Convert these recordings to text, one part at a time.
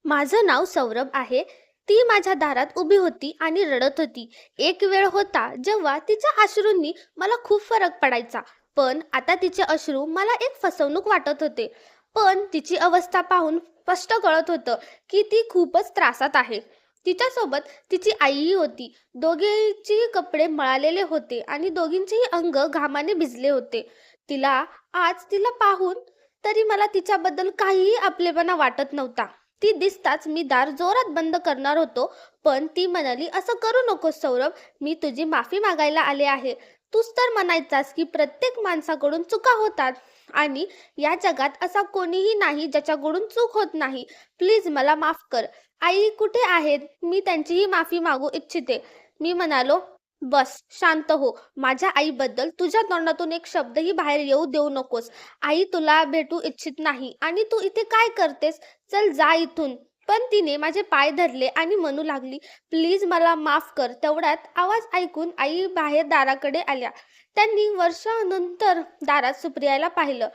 माझं नाव सौरभ आहे. ती माझ्या दारात उभी होती आणि रडत होती. एक वेळ होता जेव्हा तिच्या अश्रूंनी मला खूप फरक पडायचा. पण आता तिचे अश्रू मला एक फसवणूक वाटत होते. पण तिची अवस्था पाहून स्पष्ट कळत होतं की ती खूपच त्रासात आहे. तिच्यासोबत तिची आईही होती. दोघींचेही कपडे मळालेले होते आणि दोघींचेही अंग घामाने भिजले होते. तिला पाहून तरी मला तिच्याबद्दल काहीही आपलेपणा वाटत नव्हता. ती दिसताच मी दार जोरात बंद करणार होतो, पण ती म्हणाली, "असं करू नकोस सौरभ, मी तुझी माफी मागायला आले आहे. तूच तर म्हणायचास की प्रत्येक माणसाकडून चुका होतात आणि या जगात असा कोणीही नाही ज्याच्याकडून चूक होत नाही. प्लीज मला माफ कर." "आई कुठे आहेत? मी त्यांचीही माफी मागू इच्छिते." मी म्हणालो, "बस, शांत हो. माझ्या आईबद्दल तुझ्या तोंडातून एक शब्दही बाहेर येऊ देऊ नकोस. आई तुला भेटू इच्छित नाही आणि तू इथे काय करतेस? चल जा इथून." पण तिने माझे पाय धरले आणि म्हणू लागली, "प्लीज मला माफ कर." तेवढ्यात आवाज ऐकून आई बाहेर दाराकडे आल्या. त्यांनी वर्षानंतर दारात सुप्रियाला पाहिलं.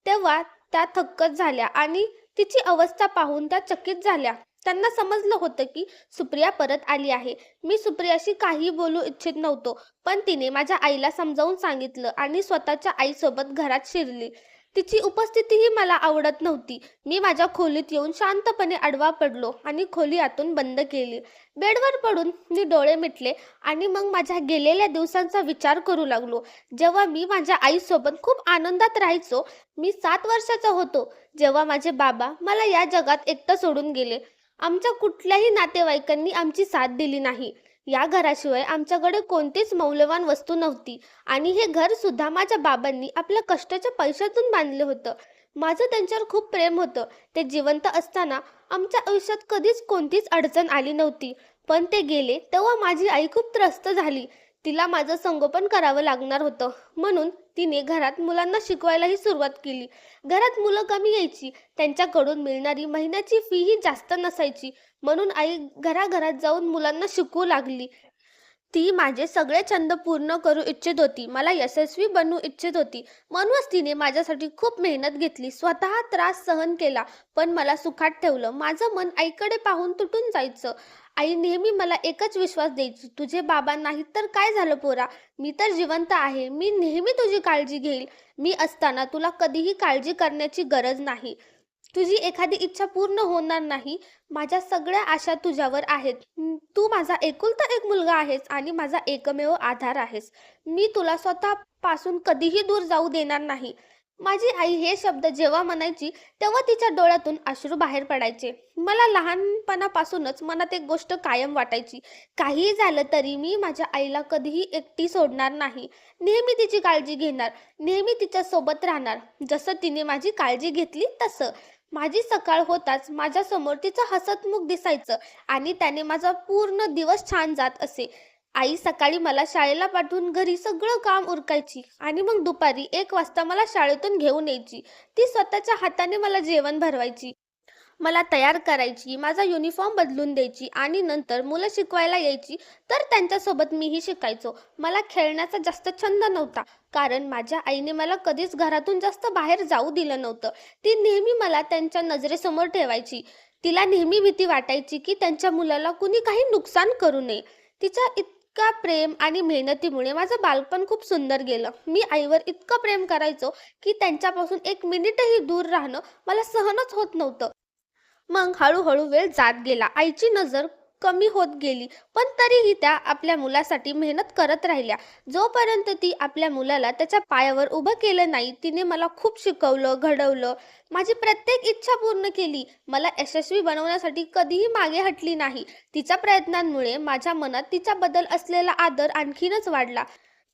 तेव्हा त्या थक्कच झाल्या आणि तिची अवस्था पाहून त्या चकित झाल्या. त्यांना समजलं होतं की सुप्रिया परत आली आहे. मी सुप्रियाशी काही बोलू इच्छित नव्हतो, पण तिने माझ्या आईला समजावून सांगितलं आणि स्वतःच्या आईसोबत घरात शिरली. तिची उपस्थितीही मला आवडत नव्हती. मी माझ्या खोलीत येऊन शांतपणे आडवा पडलो आणि खोली आतून बंद केली. बेडवर पडून मी डोळे मिटले आणि मग माझ्या गेलेल्या दिवसांचा विचार करू लागलो. जेव्हा मी माझ्या आईसोबत खूप आनंदात राहायचो. मी 7 वर्षाचा होतो, जेव्हा माझे बाबा मला या जगात एकटं सोडून गेले. आमच्या कुठल्याही नातेवाईकांनी आमची साथ दिली नाही. या घराशिवाय आमच्याकडे कोणतीच मौल्यवान वस्तू नव्हती आणि हे घर सुद्धा माझ्या बाबांनी आपल्या कष्टाच्या पैशातून बांधलं होतं. माझं त्यांच्यावर खूप प्रेम होतं. ते जिवंत असताना आमच्या आयुष्यात कधीच कोणतीच अडचण आली नव्हती. पण ते गेले तेव्हा माझी आई खूप त्रस्त झाली. तिला माझं संगोपन करावं लागणार होतं. म्हणून तिने घरात मुलांना शिकवायलाही सुरुवात केली. घरात मुलं कमी यायची. त्यांच्याकडून मिळणारी महिन्याची फीही जास्त नसायची. म्हणून आई घराघरात जाऊन मुलांना शिकवू लागली. ती माझे सगळे छंद पूर्ण करू इच्छित होती. मला यशस्वी बनवू इच्छित होती. म्हणूनच तिने माझ्यासाठी खूप मेहनत घेतली. स्वतः त्रास सहन केला, पण मला सुखात ठेवलं. माझं मन आईकडे पाहून तुटून जायचं. आई नेहमी मला एकच विश्वास द्यायची, "तुझे बाबा नाहीत तर काय झालं पोरा? मी तर जिवंत आहे. मी नेहमी तुझी काळजी घेईल. मी असताना तुला कधीही काळजी करण्याची गरज नाही. तुझी एखादी इच्छा पूर्ण होणार नाही. माझ्या सगळ्या आशा तुझ्यावर आहेत. तू माझा एकुलता एक मुलगा आहेस आणि माझा एकमेव आधार आहेस. मी तुला स्वतःपासून कधीही दूर जाऊ देणार नाही." माझी आई हे शब्द जेव्हा म्हणायची, तेव्हा तिच्या डोळ्यातून अश्रू बाहेर पडायचे. मला लहानपणापासूनच मनात एक गोष्ट कायम वाटायची. काहीही झालं तरी मी माझ्या आईला कधीही एकटी सोडणार नाही. नेहमी तिची काळजी घेणार, नेहमी तिच्यासोबत राहणार. जसं तिने माझी काळजी घेतली तसं. माझी सकाळ होताच माझ्यासमोर तिचं हसतमुख दिसायचं आणि त्याने माझा पूर्ण दिवस छान जात असे. आई सकाळी मला शाळेला पाठवून घरी सगळं काम उरकायची आणि मग दुपारी 1 वाजता मला शाळेतून घेऊन यायची. ती स्वतःच्या हाताने मला जेवण भरवायची. मला तयार करायची, माझा युनिफॉर्म बदलून द्यायची आणि नंतर मुलं शिकवायला यायची तर त्यांच्यासोबत मीही शिकायचो. मला खेळण्याचा जास्त छंद नव्हता, कारण माझ्या आईने मला कधीच घरातून जास्त बाहेर जाऊ दिलं नव्हतं. ती नेहमी मला त्यांच्या नजरेसमोर ठेवायची. तिला नेहमी भीती वाटायची की त्यांच्या मुलाला कुणी काही नुकसान करू नये. तिच्या इतका प्रेम आणि मेहनतीमुळे माझं बालपण खूप सुंदर गेलं. मी आईवर इतकं प्रेम करायचो की त्यांच्यापासून 1 मिनिटही दूर राहणं मला सहनच होत नव्हतं. मग हळूहळू वेळ जात गेला. आईची नजर कमी होत गेली, पण तरीही त्या आपल्या मुलासाठी मेहनत करत राहिल्या. जोपर्यंत ती आपल्या मुलाला त्याच्या पायावर उभं केलं नाही, तिने मला खूप शिकवलं, घडवलं. माझी प्रत्येक इच्छा पूर्ण केली. मला यशस्वी बनवण्यासाठी कधीही मागे हटली नाही. तिच्या प्रयत्नांमुळे माझ्या मनात तिच्याबद्दल असलेला आदर आणखीनच वाढला.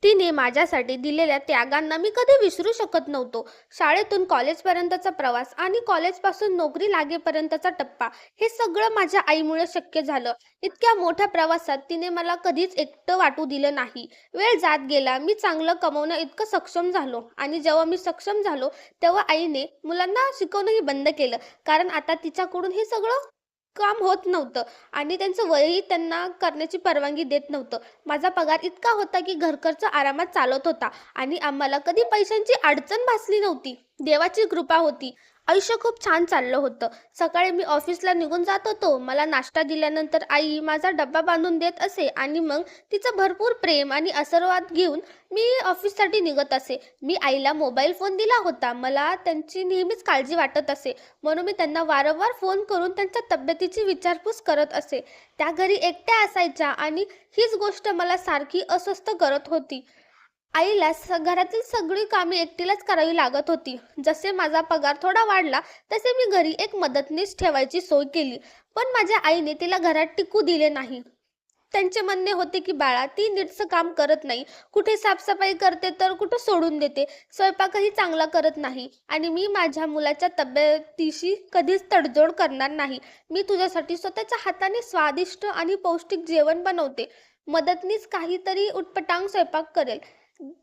तिने माझ्यासाठी दिलेल्या त्यागांना मी कधी विसरू शकत नव्हतो. शाळेतून कॉलेजपर्यंतचा प्रवास आणि कॉलेजपासून नोकरी लागेपर्यंतचा टप्पा, हे सगळं माझ्या आईमुळे शक्य झालं. इतक्या मोठ्या प्रवासात तिने मला कधीच एकटं वाटू दिलं नाही. वेळ जात गेला. मी चांगलं कमवणं इतकं सक्षम झालो आणि जेव्हा मी सक्षम झालो, तेव्हा आईने मुलांना शिकवणंही बंद केलं. कारण आता तिच्याकडून हे सगळं काम होत नव्हतं आणि त्यांचं वयही त्यांना करण्याची परवानगी देत नव्हतं. माझा पगार इतका होता की घरखर्च आरामात चालत होता आणि आम्हाला कधी पैशांची अडचण भासली नव्हती. देवाची कृपा होती. आयुष्य खूप छान चाललं होतं. सकाळी मी ऑफिसला निघून जात होतो. मला नाश्ता दिल्यानंतर आई माझा डब्बा बांधून देत असे आणि मग तिचं भरपूर प्रेम आणि आशीर्वाद घेऊन मी ऑफिससाठी निघत असे. मी आईला मोबाईल फोन दिला होता. मला त्यांची नेहमीच काळजी वाटत असे. म्हणून मी त्यांना वारंवार फोन करून त्यांच्या तब्येतीची विचारपूस करत असे. त्या घरी एकट्या असायच्या आणि हीच गोष्ट मला सारखी अस्वस्थ करत होती. आईला घरातील सगळी कामे एकटीलाच करावी लागत होती. जसे माझा पगार थोडा वाढला तसे मी घरी एक मदतनीस ठेवायची सोय केली. पण माझ्या आईने तिला घरात टिकू दिले नाही. त्यांचे म्हणणे होते की बाळा, ती नीटचं काम करत नाही, कुठे साफसफाई करते तर कुठे सोडून देते, स्वयंपाकही चांगला करत नाही आणि मी माझ्या मुलाच्या तब्येतीशी कधीच तडजोड करणार नाही. मी तुझ्यासाठी स्वतःच्या हाताने स्वादिष्ट आणि पौष्टिक जेवण बनवते. मदतनीस काहीतरी उटपटांग स्वयंपाक करेल,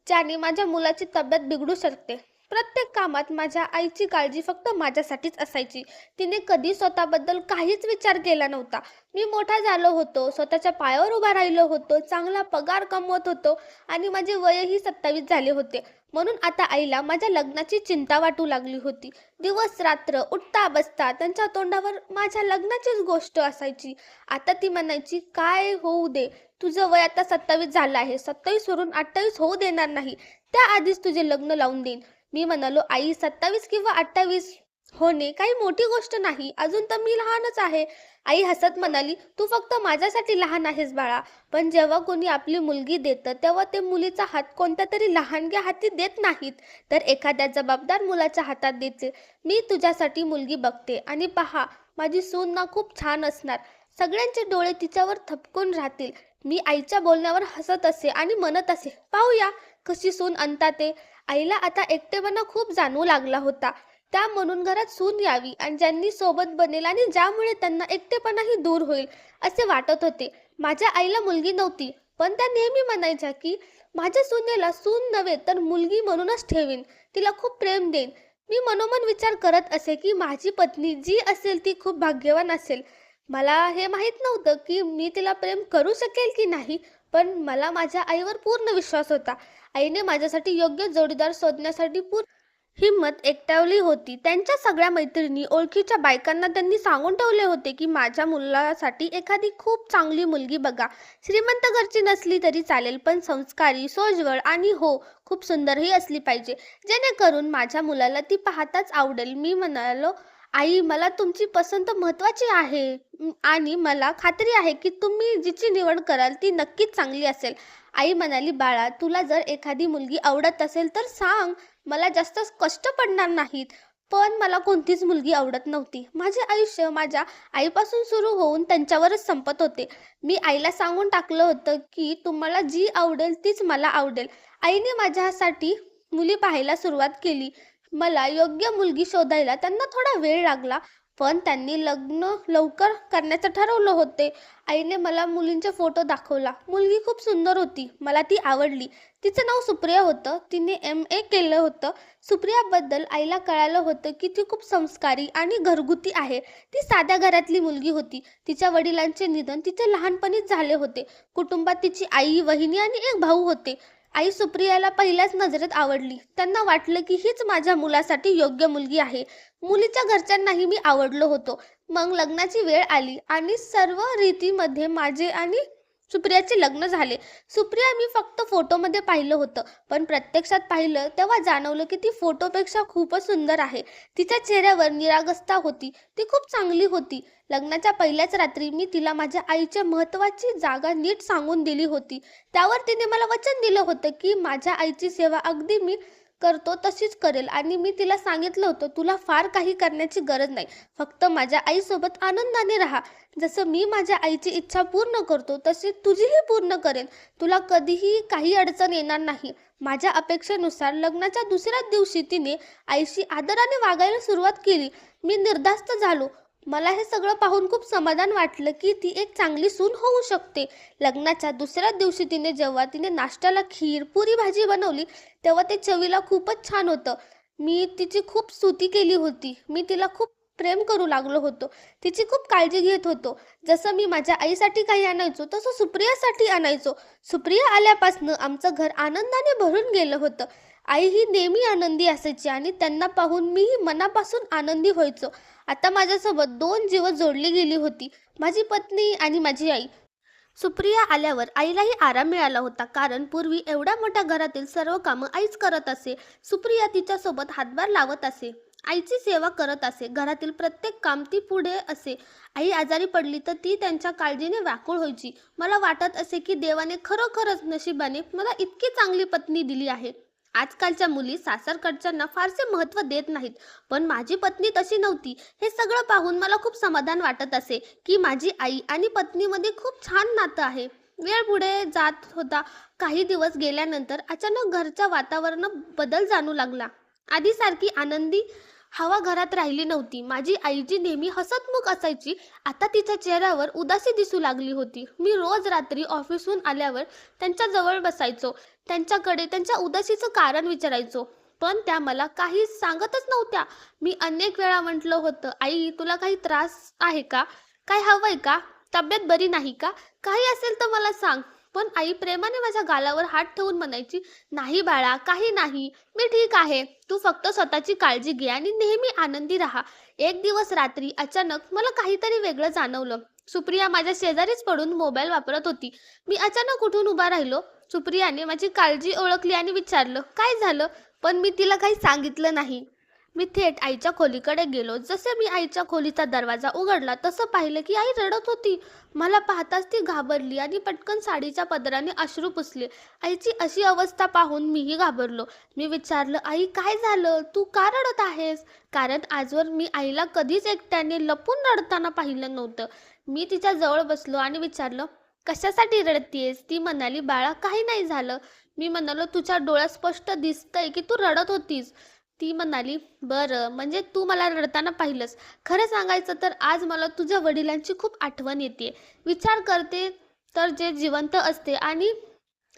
ज्याने माझ्या मुलाची तब्येत बिघडू शकते. प्रत्येक कामात माझ्या आईची काळजी फक्त माझ्यासाठीच असायची. तिने कधी स्वतःबद्दल काहीच विचार केला नव्हता. मी मोठा झालो होतो, स्वतःच्या पायावर उभा राहिलो होतो, चांगला पगार कमवत होतो आणि माझे वयही 27 झाले होते. म्हणून आता आईला माझ्या लग्नाची चिंता वाटू लागली होती. दिवस रात्र उठता बसता त्यांच्या तोंडावर माझ्या लग्नाचीच गोष्ट असायची. आता ती म्हणायची, काय होऊ दे, तुझं वय आता 27 झालं आहे, 27 वरून 28 होऊ देणार नाही, त्याआधीच तुझे लग्न लावून देईन. मी म्हणालो, आई, 27 किंवा 28 होणे काही मोठी गोष्ट नाही, अजून तर मी लहानच आहे. आई हसत म्हणाली, तू फक्त माझ्यासाठी लहान आहेस बाळा, पण जेव्हा कोणी आपली मुलगी देतं तेव्हा ते मुलीचा हात कोणत्या तरी लहानग्या हाती देत नाहीत, तर एखाद्या जबाबदार मुलाच्या हातात देते. मी तुझ्यासाठी मुलगी बघते आणि पहा, माझी सून ना खूप छान असणार. सगळ्यांचे डोळे तिच्यावर थपकून राहतील. मी आईच्या बोलण्यावर हसत असे आणि म्हणत असे, पाहूया कशी सून आणता ते. आईला आता एकटेपणा खूप जाणवू लागला होता. त्या म्हणून घरात सून यावी आणि ज्यांनी सोबत बनेल आणि ज्यामुळे त्यांना एकटेपणाही दूर होईल असे वाटत होते. माझ्या आईला मुलगी नव्हती, पण त्या नेहमी म्हणायच्या की माझ्या सुनेला सून नव्हे तर मुलगी म्हणूनच ठेवीन, तिला खूप प्रेम देईन. मी मनोमन विचार करत असे की माझी पत्नी जी असेल ती खूप भाग्यवान असेल. मला हे माहीत नव्हतं की मी तिला प्रेम करू शकेल की नाही, पण मला माझ्या आईवर पूर्ण विश्वास होता. आईने माझ्यासाठी योग्य जोडीदार शोधण्यासाठी हिम्मत एकवटली होती. त्यांच्या सगळ्या मैत्रिणी, ओळखीच्या बायकांना त्यांनी सांगून ठेवले होते की माझ्या मुलासाठी एखादी खूप चांगली मुलगी बघा. श्रीमंत घरची नसली तरी चालेल, पण संस्कारी, सोज्वळ आणि हो, खूप सुंदरही असली पाहिजे, जेणेकरून माझ्या मुलाला ती पाहताच आवडेल. मी म्हणालो, आई, मला तुमची पसंत महत्त्वाची आहे आणि मला खात्री आहे की तुम्ही जिची निवड कराल ती नक्कीच चांगली असेल. आई म्हणाली, बाळा, तुला जर एखादी मुलगी आवडत असेल तर सांग, मला जास्त कष्ट पडणार नाहीत. पण मला कोणतीच मुलगी आवडत नव्हती. माझे आयुष्य माझ्या आईपासून सुरू होऊन त्यांच्यावरच संपत होते. मी आईला सांगून टाकलं होतं की तुम्हाला जी आवडेल तीच मला आवडेल. आईने माझ्यासाठी मुली पाहायला सुरुवात केली. मला योग्य मुलगी शोधायला त्यांना थोडा वेळ लागला, पण त्यांनी लग्न लवकर करण्याचं ठरवलं होते. आईने मला मुलींचे फोटो दाखवला. मुलगी खूप सुंदर होती. मला ती आवडली. तिचं नाव सुप्रिया होतं. तिने MA केलं होतं. सुप्रियाबद्दल आईला कळालं होतं की ती खूप संस्कारी आणि घरगुती आहे. ती साध्या घरातली मुलगी होती. तिच्या वडिलांचे निधन तिचे लहानपणीच झाले होते. कुटुंबात तिची आई, वहिनी आणि एक भाऊ होते. आई सुप्रियाला पहिल्याच नजरेत आवडली. त्यांना वाटलं की हीच माझ्या मुलासाठी योग्य मुलगी आहे. मुलीच्या घरच्यांनाही मी आवडलो होतो. मग लग्नाची वेळ आली आणि सर्व रीतीमध्ये माझे आणि सुप्रियाचे लग्न झाले. सुप्रिया मी फक्त फोटोमध्ये पाहिलं होतं, पण प्रत्यक्षात पाहिलं तेव्हा जाणवलं की ती फोटोपेक्षा खूपच सुंदर आहे. तिच्या चेहऱ्यावर निरागसता होती. ती खूप चांगली होती. लग्नाच्या पहिल्याच रात्री मी तिला माझ्या आईच्या महत्त्वाची जागा नीट सांगून दिली होती. त्यावर तिने मला वचन दिलं होतं की माझ्या आईची सेवा अगदी मी करतो तशीच करेल आणि मी तिला सांगितलं होतं, तुला फार काही करण्याची गरज नाही, फक्त माझ्या आईसोबत आनंदाने राहा. जसं मी माझ्या आईची इच्छा पूर्ण करतो तशी तुझीही पूर्ण करेन. तुला कधीही काही अडचण येणार नाही. माझ्या अपेक्षेनुसार लग्नाच्या दुसऱ्याच दिवशी तिने आईशी आदराने वागायला सुरुवात केली. मी निर्धास्त झालो. मला हे सगळं पाहून खूप समाधान वाटलं की ती एक चांगली सून होऊ शकते. लग्नाच्या दुसऱ्याच दिवशी जेव्हा तिने नाश्त्याला खीर, पुरी भाजी बनवली तेव्हा ते चवीला खूपच छान होतं. मी तिची खूप स्तुती केली होती. मी तिला खूप प्रेम करू लागलो होतो. तिची खूप काळजी घेत होतो. जसं मी माझ्या आईसाठी काही आणायचो तसं सुप्रियासाठी आणायचो. सुप्रिया आल्यापासून आमचं घर आनंदाने भरून गेलं होतं. आई ही नेहमी आनंदी असायची आणि त्यांना पाहून मीही मनापासून आनंदी व्हायचो. आता माझ्यासोबत दोन जीव जोडली गेली होती, माझी पत्नी आणि माझी आई. सुप्रिया आल्यावर आईलाही आराम मिळाला होता, कारण पूर्वी एवढ्या मोठ्या घरातील सर्व कामं आईच करत असे. सुप्रिया तिच्यासोबत हातभार लावत असे, आईची सेवा करत असे, घरातील प्रत्येक काम ती पुढे असे. आई आजारी पडली तर ती त्यांच्या काळजीने व्याकुळ व्हायची. मला वाटत असे की देवाने खरोखरच नशिबाने मला इतकी चांगली पत्नी दिली आहे. आजकालच्या मुली सासरकडच्यांना फारसे महत्त्व देत नाहीत, पण माझी पत्नी तशी नव्हती. हे सगळं पाहून मला खूप समाधान वाटत असे की माझी आई आणि पत्नीमध्ये खूप छान नातं आहे. वेळ पुढे जात होता. काही दिवस गेल्यानंतर अचानक घरच्या वातावरणात बदल जाणू लागला. आधीसारखी आनंदी हवा घरात राहिली नव्हती. माझी आई जी नेहमी हसतमुख असायची, आता तिच्या चेहऱ्यावर उदासी दिसू लागली होती. मी रोज रात्री ऑफिसहून आल्यावर त्यांच्या जवळ बसायचो, त्यांच्याकडे त्यांच्या उदासीचं कारण विचारायचो, पण त्या मला काही सांगतच नव्हत्या. मी अनेक वेळा म्हटलं होतं, आई तुला काही त्रास आहे का, काय हवंय का, तब्येत बरी नाही का, काही असेल तर मला सांग. पण आई प्रेमाने माझ्या गालावर हात ठेवून म्हणायची, नाही बाळा, काही नाही, मी ठीक आहे, तू फक्त स्वतःची काळजी घे आणि नेहमी आनंदी राहा. एक दिवस रात्री अचानक मला काहीतरी वेगळं जाणवलं. सुप्रिया माझ्या शेजारीच पडून मोबाईल वापरत होती. मी अचानक उठून उभा राहिलो. सुप्रियाने माझी काळजी ओळखली आणि विचारलं, काय झालं? पण मी तिला काही सांगितलं नाही. मी थेट आईच्या खोलीकडे गेलो. जसे मी आईच्या खोलीचा दरवाजा उघडला तसं पाहिलं की आई रडत होती. मला पाहताच ती घाबरली आणि पटकन साडीच्या पदराने अश्रू पुसले. आईची अशी अवस्था पाहून मीही घाबरलो. मी विचारलं, आई काय झालं, तू का रडत आहेस? कारण आजवर मी आईला कधीच एकट्याने लपून रडताना पाहिलं नव्हतं. मी तिच्या जवळ बसलो आणि विचारलं, कशासाठी रडतीयेस? ती म्हणाली, बाळा काही नाही झालं. मी म्हणालो, तुझ्या डोळ्यात स्पष्ट दिसतंय की तू रडत होतीस. ती म्हणाली, बरं, म्हणजे तू मला रडताना पाहिलंस. खरं सांगायचं तर आज मला तुझ्या वडिलांची खूप आठवण येते. विचार करते तर जे जिवंत असते आणि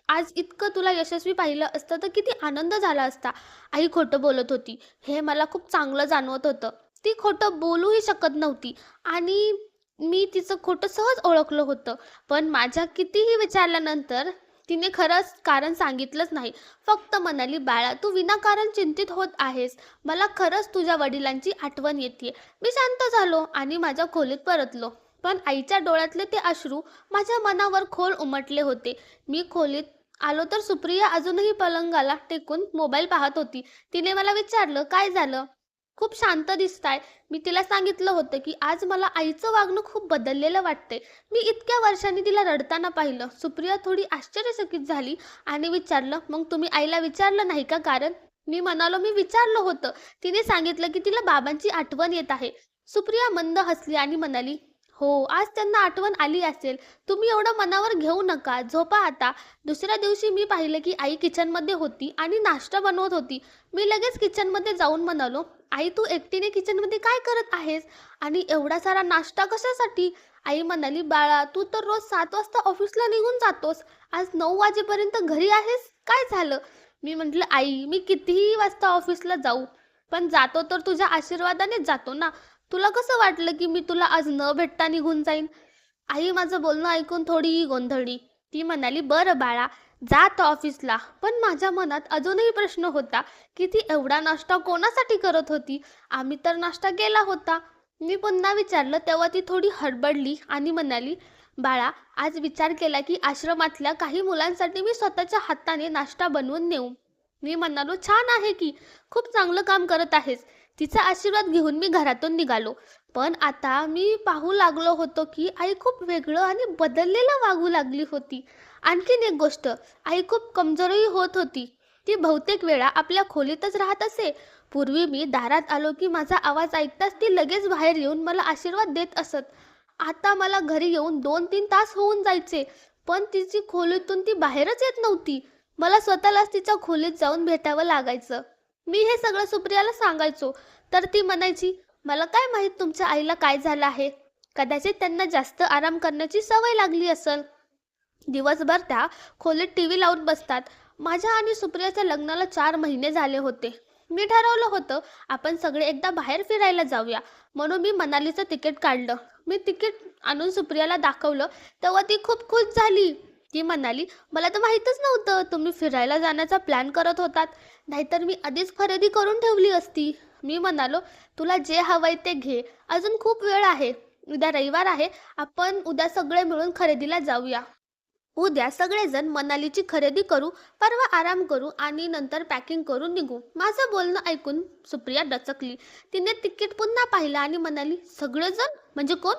आज इतकं तुला यशस्वी पाहिलं असतं तर किती आनंद झाला असता. आई खोटं बोलत होती, हे मला खूप चांगलं जाणवत होतं. ती खोटं बोलूही शकत नव्हती आणि मी तिचं खोटं सहज ओळखलं होतं. पण माझ्या कितीही विचारल्यानंतर तिने खरंच कारण सांगितलंच नाही. फक्त म्हणाली, बाळा तू विनाकारण चिंतित होत आहेस. मला खरंच तुझ्या वडिलांची आठवण येते. मी शांत झालो आणि माझ्या खोलीत परतलो. पण आईच्या डोळ्यातले ते अश्रू माझ्या मनावर खोल उमटले होते. मी खोलीत आलो तर सुप्रिया अजूनही पलंगाला टेकून मोबाईल पाहत होती. तिने मला विचारलं, काय झालं? खूप शांत दिसताय. मी तिला सांगितलं होतं की आज मला आईचं वागणं खूप बदललेलं वाटतंय. मी इतक्या वर्षांनी तिला रडताना पाहिलं. सुप्रिया थोडी आश्चर्यचकित झाली आणि विचारलं, मग तुम्ही आईला विचारलं नाही का कारण? मी म्हणालो, मी विचारलं होतं. तिने सांगितलं की तिला बाबांची आठवण येत आहे. सुप्रिया मंद हसली आणि म्हणाली, हो, आज त्यांना आठवण आली असेल. तुम्ही एवढं मनावर घेऊ नका, झोपा आता. दुसऱ्या दिवशी मी पाहिलं की आई किचनमध्ये होती आणि नाश्ता बनवत होती. मी लगेच किचनमध्ये जाऊन म्हणालो, आई तू एकटीने किचनमध्ये काय करत आहेस आणि एवढा सारा नाश्ता कशासाठी? आई म्हणाली, बाळा तू तर रोज 7 वाजता ऑफिसला निघून जातोस, आज 9 वाजेपर्यंत घरी आहेस, काय झालं? मी म्हटलं, आई मी कितीही वाजता ऑफिसला जाऊ, पण जातो तर तुझ्या आशीर्वादानेच जातो ना. तुला कसं वाटलं की मी तुला आज न भेटता निघून जाईन? आई माझं बोलणं ऐकून थोडी गोंधळली. ती म्हणाली, बरं बाळा, जा आता ऑफिसला. पण माझ्या मनात अजूनही प्रश्न होता की ती एवढा नाश्ता कोणासाठी करत होती? आम्ही तर नाश्ता केला होता. मी पुन्हा विचारलं तेव्हा ती थोडी हडबडली आणि म्हणाली, बाळा आज विचार केला की आश्रमातल्या काही मुलांसाठी मी स्वतःच्या हाताने नाश्ता बनवून नेऊ. मी म्हणालो, छान आहे की, खूप चांगलं काम करत आहेस. तिचा आशीर्वाद घेऊन मी घरातून निघालो. पण आता मी पाहू लागलो होतो की आई खूप वेगळं आणि बदललेलं वागू लागली होती. आणखीन एक गोष्ट, आई खूप कमजोरही होत होती. ती बहुतेक वेळा आपल्या खोलीतच राहत असे. पूर्वी मी दारात आलो की माझा आवाज ऐकताच ती लगेच बाहेर येऊन मला आशीर्वाद देत असत. आता मला घरी येऊन 2-3 तास होऊन जायचे, पण तिची खोलीतून ती बाहेरच येत नव्हती. मला स्वतःलाच तिच्या खोलीत जाऊन भेटावं लागायचं. मी हे सगळं सुप्रियाला सांगायचो, तर ती म्हणायची, मला काय माहीत तुमच्या आईला काय झालं आहे. कदाचित त्यांना जास्त आराम करण्याची सवय लागली असेल. दिवसभर त्या खोलीत टीव्ही लावून बसतात. माझ्या आणि सुप्रियाच्या लग्नाला 4 महिने झाले होते. मी ठरवलं होतं आपण सगळे एकदा बाहेर फिरायला जाऊया, म्हणून मी मनालीचं तिकीट काढलं. मी तिकीट आणून सुप्रियाला दाखवलं तेव्हा ती खूप खुश झाली. ती म्हणाली, "मला तर माहीतच नव्हतं तुम्ही फिरायला जाण्याचा प्लॅन करत होतात. नाहीतर मी आधीच खरेदी करून ठेवली असती." मी म्हणालो, "तुला जे हवंय ते घे. अजून खूप वेळ आहे. उद्या रविवार आहे. आपण उद्या सगळे मिळून खरेदीला जाऊया." उद्या सगळेजण मनालीची खरेदी करू, परवा आराम करू आणि नंतर पॅकिंग करून निघू. माझं बोलणं ऐकून सुप्रिया डचकली. तिने तिकीट पुन्हा पाहिलं आणि म्हणाली, "सगळेजण म्हणजे कोण?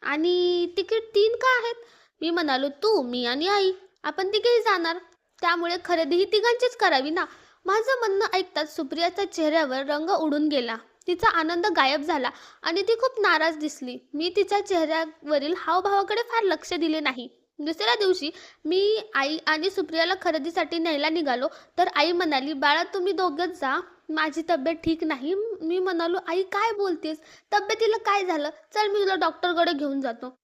आणि तिकीट 3 का आहेत?" मी म्हणालो, "तू, मी आणि आई. आपण तिघेही जाणार. त्यामुळे खरेदी ही तिघांचीच करावी ना." माझं म्हणणं ऐकताच सुप्रियाच्या चेहऱ्यावर रंग उडून गेला. तिचा आनंद गायब झाला आणि ती खूप नाराज दिसली. मी तिच्या चेहऱ्यावरील हावभावाकडे फार लक्ष दिले नाही. दुसऱ्या दिवशी मी, आई आणि सुप्रियाला खरेदीसाठी न्यायला निघालो, तर आई म्हणाली, "बाळा, तुम्ही दोघंच जा. माझी तब्येत ठीक नाही." मी म्हणालो, "आई, काय बोलतेस? तब्येतीला काय झालं? चल, मी तुला डॉक्टरकडे घेऊन जातो.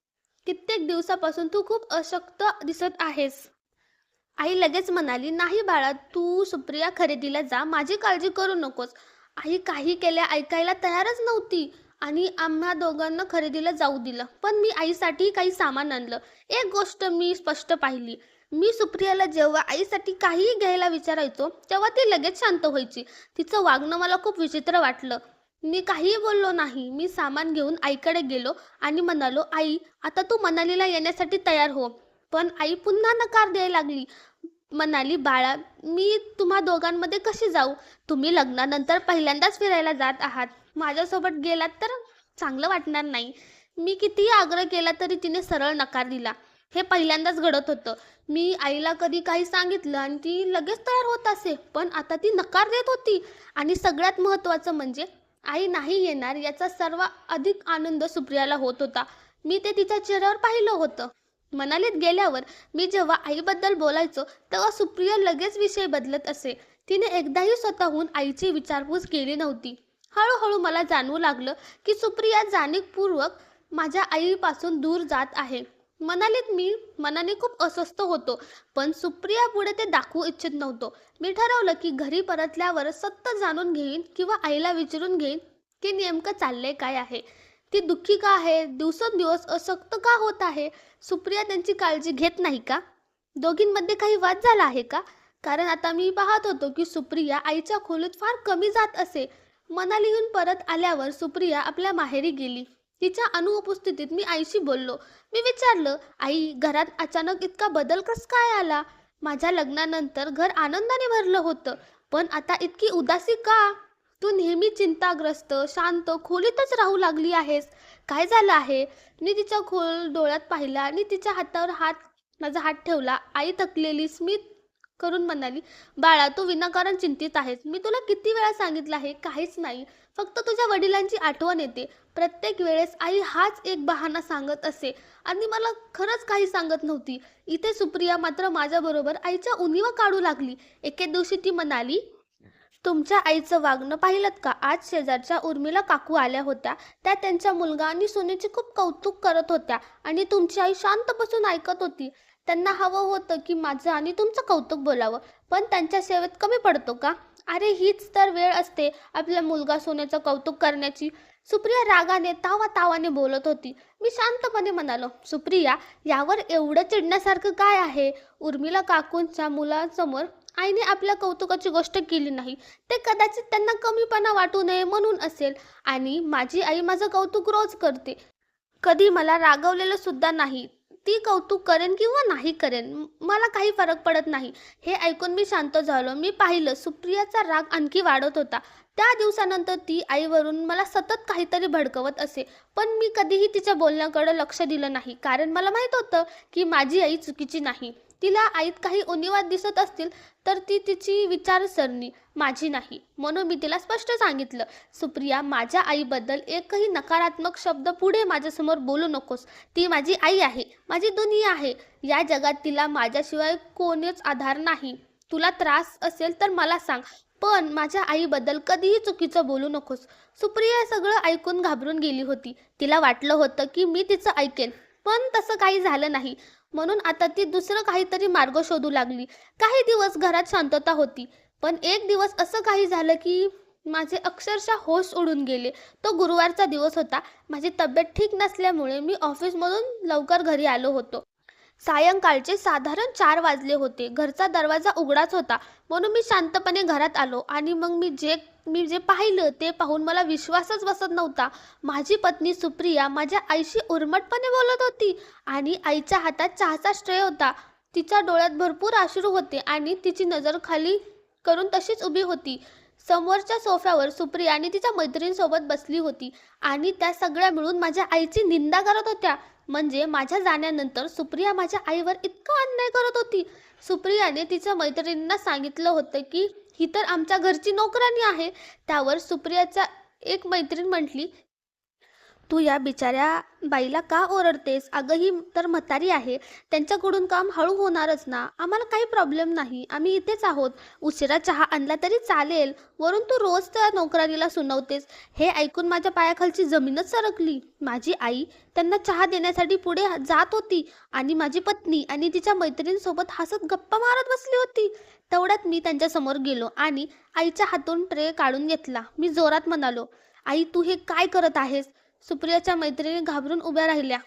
कित्येक दिवसापासून तू खूप अशक्त दिसत आहेस." आई लगेच म्हणाली, "नाही बाळा, तू सुप्रिया खरेदीला जा. माझी काळजी करू नकोस." आई काही केल्या ऐकायला तयारच नव्हती आणि आम्हा दोघांना खरेदीला जाऊ दिलं. पण मी आईसाठी काही सामान आणलं. एक गोष्ट मी स्पष्ट पाहिली. मी सुप्रियाला जेव्हा आईसाठी काहीही घ्यायला विचारायचो, तेव्हा ती लगेच शांत व्हायची. तिचं वागणं मला खूप विचित्र वाटलं. मी काहीही बोललो नाही. मी सामान घेऊन आईकडे गेलो आणि म्हणालो, "आई, आता तू मनालीला येण्यासाठी तयार हो." पण आई पुन्हा नकार द्यायला लागली. म्हणाली, "बाळा, मी तुम्हा दोघांमध्ये कशी जाऊ? तुम्ही लग्नानंतर पहिल्यांदाच फिरायला जात आहात. माझ्यासोबत गेलात तर चांगलं वाटणार नाही." मी कितीही आग्रह केला तरी तिने सरळ नकार दिला. हे पहिल्यांदाच घडत होतं. मी आईला कधी काही सांगितलं आणि ती लगेच तयार होत असे. पण आता ती नकार देत होती. आणि सगळ्यात महत्त्वाचं म्हणजे आई नाही येणार याचा सर्व अधिक आनंद सुप्रियाला होत होता. मी ते तिच्या चेहऱ्यावर पाहिलं होतं. मनालीत गेल्यावर मी जेव्हा आईबद्दल बोलायचो तेव्हा सुप्रिया लगेच विषय बदलत असे. तिने एकदाही स्वतःहून आईची विचारपूस केली नव्हती. हळूहळू मला जाणवू लागलं की सुप्रिया जाणीवपूर्वक माझ्या आईपासून दूर जात आहे. मनालीत मी मनाने खूप अस्वस्थ होतो, पण सुप्रिया पुढे ते दाखवू इच्छित नव्हतो. मी ठरवलं की घरी परतल्यावर सत्य जाणून घेईन किंवा आईला विचारून घेईन की नेमकं चाललंय काय आहे. ती दुःखी का आहे? दिवसेंदिवस अशक्त का होत आहे? सुप्रिया त्यांची काळजी घेत नाही का? दोघींमध्ये काही वाद झाला आहे का? कारण आता मी पाहत होतो की सुप्रिया आईच्या खोलीत फार कमी जात असे. मनालीहून परत आल्यावर सुप्रिया आपल्या माहेरी गेली. तिच्या अनुपस्थितीत मी आईशी बोललो. मी विचारलं, "आई, घरात अचानक इतका बदल कस काय आला? माझ्या लग्नानंतर घर आनंदाने भरलं होतं, पण आता इतकी उदासी का? तू नेहमी चिंताग्रस्त, शांत खोलीतच राहू लागली आहेस. काय झालं आहे?" मी तिच्या खोल डोळ्यात पाहिला आणि तिच्या हातावर माझा हात ठेवला. आई थकलेली स्मित करून म्हणाली, "बाळा, तू विनाकारण चिंतित आहेस. मी तुला किती वेळा सांगितलं आहे, काहीच नाही. फक्त तुझ्या वडिलांची आठवण येते." प्रत्येक वेळेस आई हाच एक बहाणा सांगत असे आणि मला खरंच काही सांगत नव्हती. इथे सुप्रिया मात्र माझ्याबरोबर आईच्या उणिवा काढू लागली. एके दिवशी ती म्हणाली, "तुमच्या आईचं वागणं पाहिलंत का? आज शेजारच्या उर्मिला काकू आल्या होत्या. त्या त्यांच्या मुलगा आणि सुनेचे खूप कौतुक करत होत्या आणि तुमची आई शांत बसून ऐकत होती. त्यांना हवं होतं की माझं आणि तुमचं कौतुक बोलावं, पण त्यांच्या सेवेत कमी पडतो का? अरे, हीच तर वेळ असते आपल्या मुलगा सुनेचं कौतुक करण्याची." सुप्रिया रागाने तावातावाने बोलत होती. मी शांतपणे म्हणालो, "सुप्रिया, यावर एवढं चिडण्यासारखं काय आहे? उर्मिला काकूंच्या मुलांसमोर आईने आपल्या कौतुकाची गोष्ट केली नाही. ते कदाचित त्यांना कमीपणा वाटू नये म्हणून असेल. आणि माझी आई माझं कौतुक रोज करते. कधी मला रागवलेलं सुद्धा नाही. ती कौतुक करेन किंवा नाही करेन, मला काही फरक पडत नाही." हे ऐकून मी शांत झालो. मी पाहिलं सुप्रियाचा राग आणखी वाढत होता. त्या दिवसानंतर ती आईवरून मला सतत काहीतरी भडकवत असे. पण मी कधीही तिच्या बोलण्याकडे लक्ष दिलं नाही, कारण मला माहीत होतं की माझी आई चुकीची नाही. तिला आईत काही उणिवा दिसत असतील तर ती तिची विचारसरणी, माझी नाही. म्हणून मी तिला स्पष्ट सांगितलं, "सुप्रिया, माझ्या आईबद्दल एकही नकारात्मक शब्द पुढे माझ्यासमोर बोलू नकोस. ती माझी आई आहे, माझी दुनिया आहे. या जगात तिला माझ्याशिवाय कोणीच आधार नाही. तुला त्रास असेल तर मला सांग, पण माझ्या आईबद्दल कधीही चुकीचं बोलू नकोस." सुप्रिया सगळं ऐकून घाबरून गेली होती. तिला वाटलं होतं की मी तिचं ऐकेन, पण तसं काही झालं नाही. म्हणून आता ती दुसरं काहीतरी मार्ग शोधू लागली. काही दिवस घरात शांतता होती. पण एक दिवस असं काही झालं की माझे अक्षरशः होश उडून गेले. तो गुरुवारचा दिवस होता. माझी तब्येत ठीक नसल्यामुळे मी ऑफिसमधून लवकर घरी आलो होतो. सायंकाळचे साधारण 4 वाजले होते. घरचा दरवाजा उघडाच होता. म्हणून मी शांतपणे घरात आलो आणि मग मी जे पाहिलं ते पाहून मला विश्वासच बसत नव्हता. माझी पत्नी सुप्रिया माझ्या आईशी उर्मटपणे बोलत होती आणि आईच्या हातात चहाचा ट्रे होता. तिच्या डोळ्यात भरपूर अश्रू होते आणि तिची नजर खाली करून तशीच उभी होती. समोरच्या सोफ्यावर सुप्रिया आणि तिच्या मैत्रिणींसोबत बसली होती आणि त्या सगळ्या मिळून माझ्या आईची निंदा करत होत्या. म्हणजे माझ्या जाण्यानंतर सुप्रिया माझ्या आईवर इतका अन्याय करत होती. सुप्रियाने तिच्या मैत्रिणींना सांगितलं होतं की ही तर आमच्या घरची नोकरानी आहे. त्यावर सुप्रियाच्या एक मैत्रीण म्हटली, तू या बिचाऱ्या बाईला का ओरडतेस? अगं ही तर म्हातारी आहे. त्यांच्याकडून काम हळू होणारच ना. आम्हाला काही प्रॉब्लेम नाही. आम्ही इथेच आहोत. उशिरा चहा आणला तरी चालेल. वरून तू रोज त्या नोकरानीला सुनवतेस. हे ऐकून माझ्या पायाखालची जमीनच सरकली. माझी आई त्यांना चहा देण्यासाठी पुढे जात होती आणि माझी पत्नी आणि तिच्या मैत्रिणींसोबत हसत गप्पा मारत बसली होती. तेवढ्यात मी त्यांच्यासमोर गेलो आणि आईच्या हातून ट्रे काढून घेतला. मी जोरात म्हणालो, आई तू हे काय करत आहेस? सुप्रियाच्या मैत्रिणी घाबरून उभ्या राहिल्या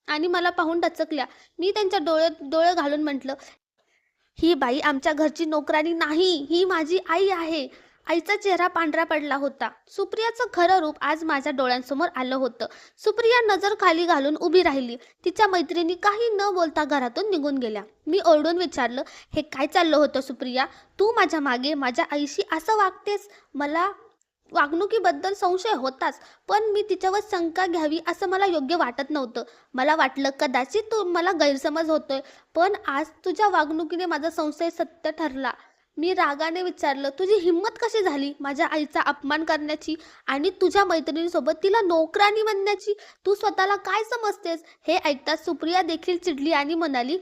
आणि मला पाहून डचकल्या. मी त्यांच्या डोळ्यात डोळे घालून म्हटलं, ही बाई आमच्या घरची नोकरानी नाही, ही माझी आई आहे. आईचा चेहरा पांढरा पडला होता. सुप्रियाचं खरं रूप आज माझ्या डोळ्यांसमोर आलं होतं. सुप्रिया नजर खाली घालून उभी राहिली. तिच्या मैत्रिणी काही न बोलता घरातून निघून गेल्या. मी ओरडून विचारलं, हे काय चाललं होतं सुप्रिया? तू माझ्या मागे माझ्या आईशी असं वागतेस? मला वागणुकीबद्दल संशय होताच, पण मी तिच्यावर शंका घ्यावी असं मला योग्य वाटत नव्हतं. मला वाटलं कदाचित मला गैरसमज होतोय, पण आज तुझ्या वागणुकीने माझा संशय सत्य ठरला. मी रागाने विचारलं, तुझी हिंमत कशी झाली माझ्या आईचा अपमान करण्याची आणि तुझ्या मैत्रिणीसोबत तिला नोकरानी म्हणण्याची? तू स्वतःला काय समजतेस? हे ऐकताच सुप्रिया देखील चिडली आणि म्हणाली,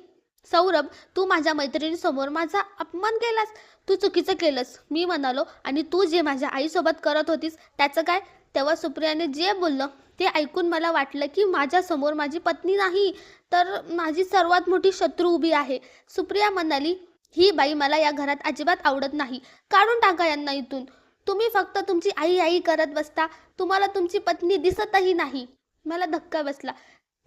सौरभ तू माझ्या मैत्रिणीसमोर माझा अपमान केलास. तू चुकीचं केलंस. मी म्हणालो, आणि तू जे माझ्या आईसोबत करत होतीस त्याचं काय? तेव्हा सुप्रियाने जे बोललं ते ऐकून मला वाटलं की माझ्यासमोर माझी पत्नी नाही तर माझी सर्वात मोठी शत्रू उभी आहे. सुप्रिया म्हणाली, ही बाई मला या घरात अजिबात आवडत नाही. काढून टाका यांना इथून. तुम्ही फक्त तुमची आई आई करत बसता. तुम्हाला तुमची पत्नी दिसतही नाही. मला धक्का बसला.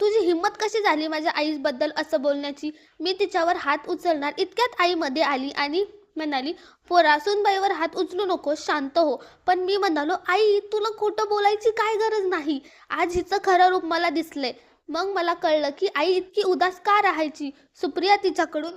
तुझी हिंमत कशी झाली माझ्या आईबद्दल असं बोलण्याची? मी तिच्यावर हात उचलणार इतक्यात आई मध्ये आली आणि म्हणाली, पोरा सुनबाईवर हात उचलू नको, शांत हो. पण मी म्हणालो, आई तुला खोटं बोलायची काय गरज नाही. आज हिचं खरं रूप मला दिसलंय. मग मला कळलं की आई इतकी उदास का राहायची. सुप्रिया तिच्याकडून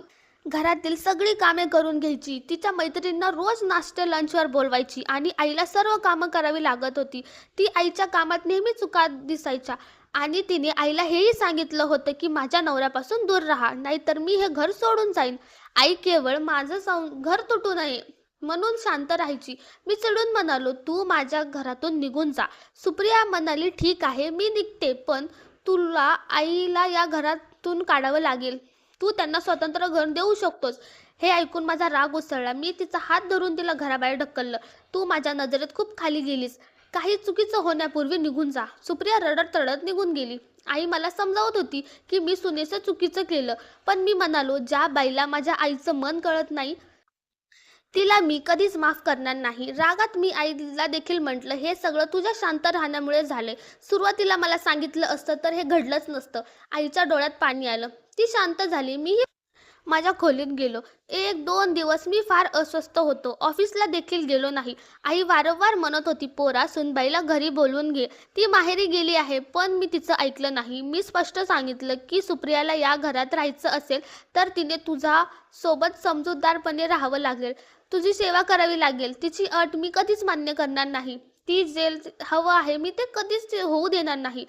घरातील सगळी कामे करून घ्यायची. तिच्या मैत्रिणींना रोज नाश्ते लंचवर बोलवायची आणि आईला सर्व कामं करावी लागत होती. ती आईच्या कामात नेहमी चुका दिसायच्या आणि तिने आईला हेही सांगितलं होतं की माझ्या नवऱ्यापासून दूर राहा, नाहीतर मी हे घर सोडून जाईन. आई केवळ माझं घर तुटू नये म्हणून शांत राहायची. मी चिडून म्हणालो, तू माझ्या घरातून निघून जा. सुप्रिया म्हणाली, ठीक आहे मी निघते, पण तुला आईला या घरातून काढावं लागेल. तू त्यांना स्वतंत्र घर देऊ शकतोस. हे ऐकून माझा राग उसळला. मी तिचा हात धरून तिला घराबाहेर ढकललं. तू माझ्या नजरेत खूप खाली गेलीस. काही चुकीचं होण्यापूर्वी निघून जा. सुप्रिया रडत रडत निघून गेली. आई मला समजावत होती की मी सुनेचं चुकीचं केलं, पण मी म्हणालो, ज्या बाईला माझ्या आईचं मन कळत नाही तिला मी कधीच माफ करणार नाही. रागात मी आईला देखील म्हटलं, हे सगळं तुझ्या शांत राहण्यामुळे झाले. सुरुवातीला मला सांगितलं असतं तर हे घडलंच नसतं. आईच्या डोळ्यात पाणी आलं. ती शांत झाली. मीही माझ्या खोलीत गेलो. 1-2 दिवस मी फार अस्वस्थ होतो. ऑफिसला देखील गेलो नाही. आई वारंवार म्हणत होती, पोरा सुनबाईला घरी बोलवून घे, ती माहेरी गेली आहे. पण मी तिचं ऐकलं नाही. मी स्पष्ट सांगितलं की सुप्रियाला या घरात राहायचं असेल तर तिने तुझा सोबत समजूतदारपणे राहावं लागेल. तुझी सेवा करावी लागेल. तिची अट मी कधीच मान्य करणार नाही. ती जे हवं आहे मी ते कधीच होऊ देणार नाही.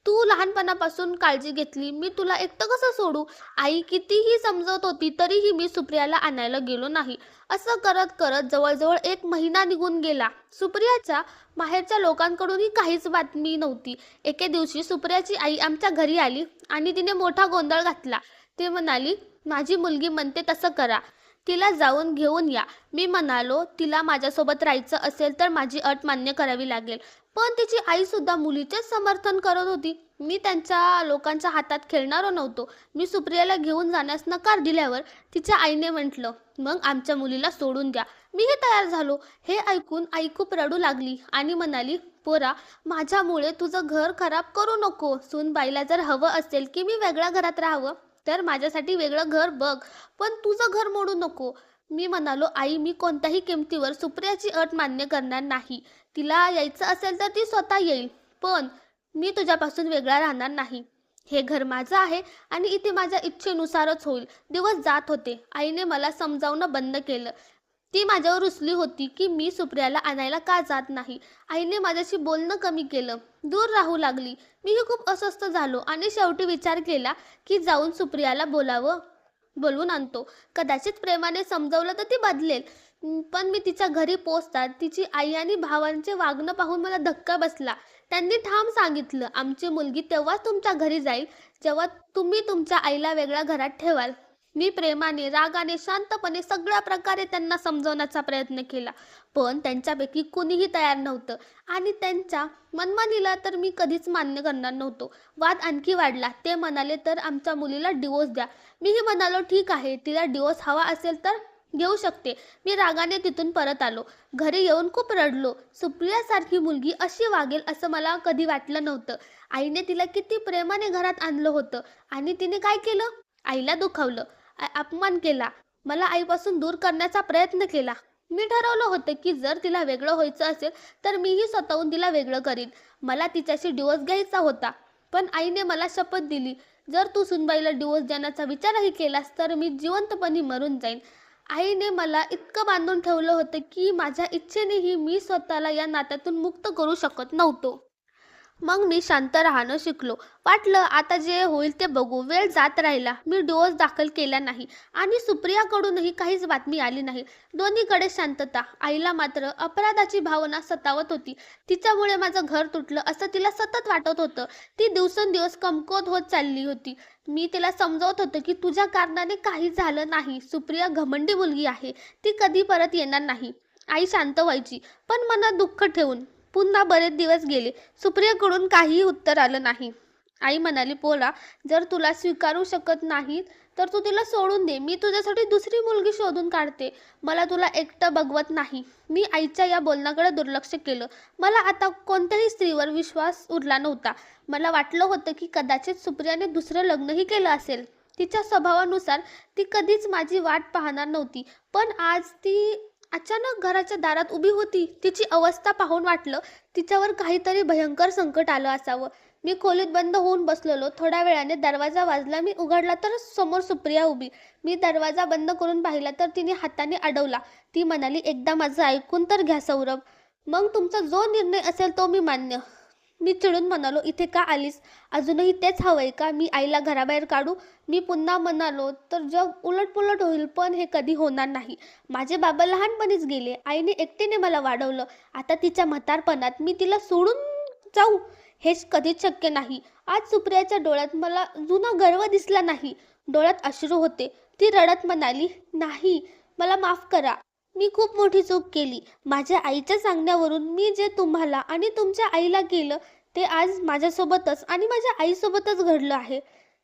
तू लहानपणापासून काळजी घेतली, मी तुला एकटं कसं सोडू? आई कितीही समजत होती तरीही मी सुप्रियाला आणायला गेलो नाही. असं करत करत जवळजवळ 1 महिना निघून गेला. सुप्रियाच्या माहेरच्या लोकांकडूनही काहीच बातमी नव्हती. एके दिवशी सुप्रियाची आई आमच्या घरी आली आणि तिने मोठा गोंधळ घातला. ती म्हणाली, माझी मुलगी म्हणते तसं करा, तिला जाऊन घेऊन या. मी म्हणालो, तिला माझ्यासोबत राहायचं असेल तर माझी अट मान्य करावी लागेल. पण तिची आई सुद्धा मुलीचेच समर्थन करत होती. मी त्यांच्या लोकांच्या हातात खेळणारो नव्हतो. मी सुप्रियाला घेऊन जाण्यास नकार दिल्यावर तिच्या आईने म्हटलं, मग आमच्या मुलीला सोडून द्या. मीही तयार झालो. हे ऐकून आई खूप रडू लागली आणि म्हणाली, पोरा माझ्यामुळे तुझं घर खराब करू नको. सूनबाईला जर हवं असेल की मी वेगळ्या घरात राहावं तर माझ्यासाठी वेगळं घर बघ, पण तुझं घर मोडू नको. मी म्हणालो, आई मी कोणत्याही किमतीवर सुप्रियाची अट मान्य करणार नाही. तिला यायचं असेल तर ती स्वतः येईल, पण मी तुझ्यापासून वेगळा राहणार नाही. हे घर माझं आहे आणि इथे माझ्या इच्छेनुसारच होईल. दिवस जात होते. आईने मला समजावणं बंद केलं. ती माझ्यावर रुसली होती की मी सुप्रियाला आणायला का जात नाही. आईने माझ्याशी बोलणं कमी केलं. दूर राहू लागली. मीही खूप अस्वस्थ झालो आणि शेवटी विचार केला की जाऊन सुप्रियाला बोलवून आणतो. कदाचित प्रेमाने समजावलं तर ती बदलेल. पण मी तिच्या घरी पोहोचताच तिची आई आणि भावांचे वागणं पाहून मला धक्का बसला. त्यांनी ठाम सांगितलं, आमची मुलगी तेव्हाच तुमच्या घरी जाईल जेव्हा तुम्ही तुमच्या आईला वेगळ्या घरात ठेवाल. मी प्रेमाने, रागाने, शांतपणे सगळ्या प्रकारे त्यांना समजवण्याचा प्रयत्न केला, पण त्यांच्यापैकी कुणीही तयार नव्हतं आणि त्यांच्या मनमानीला तर मी कधीच मान्य करणार नव्हतो. वाद आणखी वाढला. ते म्हणाले तर आमच्या मुलीला डिवोर्स द्या. मीही म्हणालो ठीक आहे, तिला डिवोर्स हवा असेल तर घेऊ शकते. मी रागाने तिथून परत आलो. घरी येऊन खूप रडलो. सुप्रियासारखी मुलगी अशी वागेल असं मला कधी वाटलं नव्हतं. आईने तिला किती प्रेमाने घरात आणलं होतं आणि तिने काय केलं? आईला दुखावलं, अपमान केला, मला आईपासून दूर करण्याचा प्रयत्न केला. मी ठरवलं होतं की जर तिला वेगळं व्हायचं असेल तर मीही स्वतःहून तिला वेगळं करीन. मला तिच्याशी डिवोर्स घ्यायचा होता, पण आईने मला शपथ दिली, जर तू सुनबाईला डिवोर्स देण्याचा विचारही केलास तर मी जिवंतपणे मरून जाईन. आईने मला इतकं बांधून ठेवलं होतं की माझ्या इच्छेनेही मी स्वतःला या नात्यातून मुक्त करू शकत नव्हतो. मग मी शांत राहणं शिकलो. वाटलं आता जे होईल ते बघू. वेळ जात राहिला. मी डिवोर्स दाखल केला नाही आणि सुप्रियाकडूनही काहीच बातमी आली नाही. दोन्हीकडे शांतता. आईला मात्र अपराधाची भावना सतावत होती. तिच्यामुळे माझं घर तुटलं असं तिला सतत वाटत होतं. ती दिवसेंदिवस कमकुवत होत चालली होती. मी तिला समजावत होतं की तुझ्या कारणाने काही झालं नाही. सुप्रिया घमंडी मुलगी आहे. ती कधी परत येणार नाही. आई शांत व्हायची, पण मनात दुःख ठेवून. पुन्हा बरेच दिवस गेले. सुप्रियाकडून काहीही उत्तर आलं नाही. आई म्हणाली, पोरा, जर तुला स्वीकारू शकत नाही तर तू तिला सोडून दे. मी तुझ्यासाठी दुसरी मुलगी शोधून काढते. मला तुला एकटं बघवत नाही. मी आईच्या या बोलण्याकडे दुर्लक्ष केलं. मला आता कोणत्याही स्त्रीवर विश्वास उरला नव्हता. मला वाटलं होतं की कदाचित सुप्रियाने दुसरं लग्नही केलं असेल. तिच्या स्वभावानुसार ती कधीच माझी वाट पाहणार नव्हती. पण आज ती अचानक घराच्या दारात उभी होती. तिची अवस्था पाहून वाटलं तिच्यावर काहीतरी भयंकर संकट आलं असावं. मी खोलीत बंद होऊन बसलेलो. थोड्या वेळाने दरवाजा वाजला. मी उघडला तर समोर सुप्रिया उभी. मी दरवाजा बंद करून पाहिला तर तिने हाताने अडवला. ती म्हणाली, एकदा माझं ऐकून तर घ्या सौरभ. मग तुमचा जो निर्णय असेल तो मी मान्य. मी चिडून म्हणालो, इथे का आलीस? अजूनही तेच हवंय का? मी आईला घराबाहेर काढू? मी पुन्हा म्हणालो तर जग उलटपुलट होईल, पण हे कधी होणार नाही. माझे बाबा लहानपणीच गेले. आईने एकटीने मला वाढवलं. आता तिच्या म्हातारपणात मी तिला सोडून जाऊ? हेच कधीच शक्य नाही. आज सुप्रियाच्या डोळ्यात मला जुना गर्व दिसला नाही. डोळ्यात अश्रू होते. ती रडत म्हणाली, नाही, मला माफ करा. मी खूप मोठी चूक केली. माझ्या आईच्या सांगण्यावरून मी जे तुम्हाला आणि तुमच्या आईला केलं ते आज माझ्यासोबतच आणि माझ्या आईसोबतच घडलं आहे.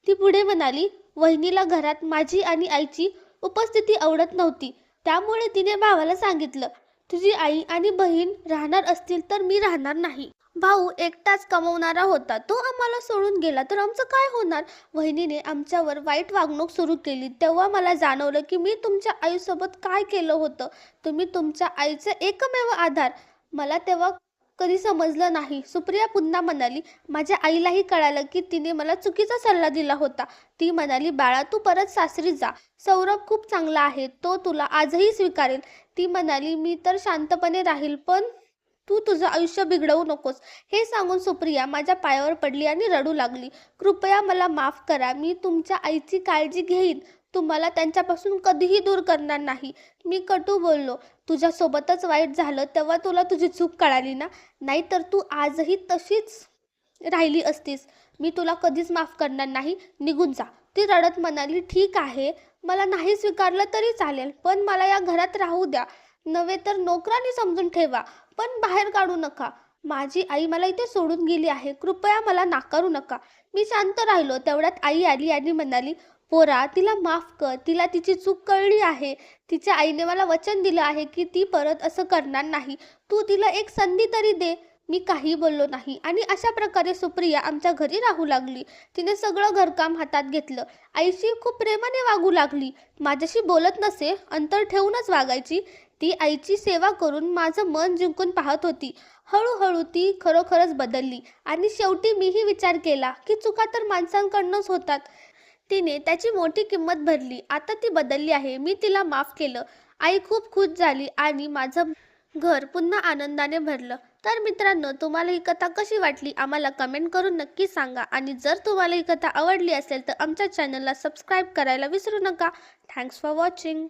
ती पुढे म्हणाली, वहिनीला घरात माझी आणि आईची उपस्थिती आवडत नव्हती. त्यामुळे तिने भावाला सांगितलं, तुझी आई आणि बहीण राहणार असतील तर मी राहणार नाही. भाऊ एकटाच कमवणारा होता. तो आम्हाला सोडून गेला तर आमचं काय होणार? वहिनीने आमच्यावर वाईट वागणूक सुरू केली. तेव्हा मला जाणवलं की मी तुमच्या आईसोबत काय केलं होतं. तुम्ही तुमच्या आईचे एकमेव आधार. मला तेव्हा कधी समजलं नाही. सुप्रिया पुन्हा म्हणाली, माझ्या आईलाही कळालं की तिने मला चुकीचा सल्ला दिला होता. ती म्हणाली, बाळा, तू परत सासरी जा. सौरभ खूप चांगला आहे. तो तुला आजही स्वीकारेल. ती म्हणाली, मी तर शांतपणे राहील, पण तू तुझं आयुष्य बिघडवू नकोस. हे सांगून सुप्रिया माझ्या पायावर पडली आणि रडू लागली. कृपया मला माफ करा. मी तुमच्या आईची काळजी घेईन. तुम्हाला त्यांच्यापासून कधीही दूर करणार नाही. मी कटू बोललो. तुझ्यासोबतच वाईट झालं तेव्हा तुला तुझी चूक कळाली ना? नाहीतर तू आजही तशीच राहिली असतीस. मी तुला कधीच माफ करणार नाही. निघून जा. ती रडत म्हणाली, ठीक आहे, मला नाही स्वीकारलं तरी चालेल, पण मला या घरात राहू द्या. नव्हे तर नोकरांनी समजून ठेवा, पण बाहेर काढू नका. माझी आई मला इथे सोडून गेली आहे. कृपया मला नाकारू नका. मी शांत राहिलो. तेवढ्यात आई आली आणि म्हणाली, पोरा, तिला माफ कर. तिला तिची चूक कळली आहे. तिच्या आईने मला वचन दिलं आहे की ती परत असं करणार नाही. तू तिला एक संधी तरी दे. मी काही बोललो नाही आणि अशा प्रकारे सुप्रिया आमच्या घरी राहू लागली. तिने सगळं घरकाम हातात घेतलं. आईशी खूप प्रेमाने वागू लागली. माझ्याशी बोलत नसे, अंतर ठेवूनच वागायची. ती आईची सेवा करून माझं मन जिंकून पाहत होती. हळूहळू ती खरोखरच बदलली आणि शेवटी मीही विचार केला की चुका तर माणसांकडूनच होतात. तिने त्याची मोठी किंमत भरली. आता ती बदलली आहे. मी तिला माफ केलं. आई खूप खुश झाली आणि माझं घर पुन्हा आनंदाने भरलं. तर मित्रांनो, तुम्हाला ही कथा कशी वाटली आम्हाला कमेंट करून नक्की सांगा आणि जर तुम्हाला ही कथा आवडली असेल तर आमच्या चॅनलला सबस्क्राईब करायला विसरू नका. Thanks for watching.